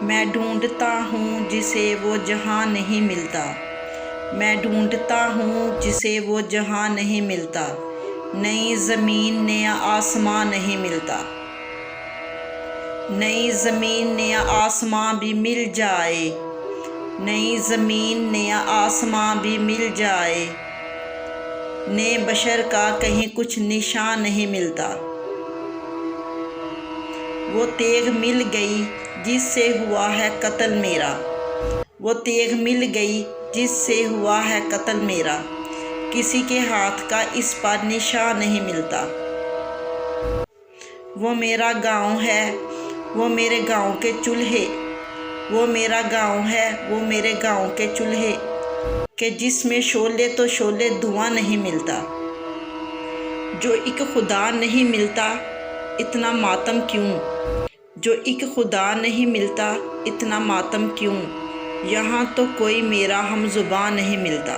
मैं ढूंढता हूँ जिसे वो जहाँ नहीं मिलता। मैं ढूंढता हूँ जिसे वो जहाँ नहीं मिलता। नई ज़मीन नया आसमां नहीं मिलता। नई ज़मीन नया आसमां भी मिल जाए। नई ज़मीन नया आसमां भी मिल जाए। ने बशर का कहीं कुछ निशान नहीं मिलता। वो तेग मिल गई जिससे हुआ है कत्ल मेरा। वो तेग मिल गई जिससे हुआ है कत्ल मेरा। किसी के हाथ का इस पर निशान नहीं मिलता। वो मेरा गांव है, वो मेरे गांव के चूल्हे। वो मेरा गांव है, वो मेरे गांव के चूल्हे के जिसमें शोले तो शोले धुआं नहीं मिलता। जो एक खुदा नहीं मिलता इतना मातम क्यों। जो एक खुदा नहीं मिलता इतना मातम क्यों। यहाँ तो कोई मेरा हम ज़ुबान नहीं मिलता।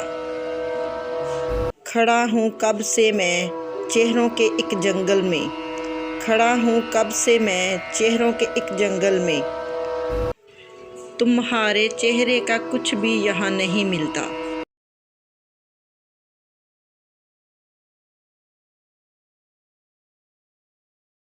खड़ा हूँ कब से मैं चेहरों के एक जंगल में। खड़ा हूँ कब से मैं चेहरों के एक जंगल में। तुम्हारे चेहरे का कुछ भी यहाँ नहीं मिलता।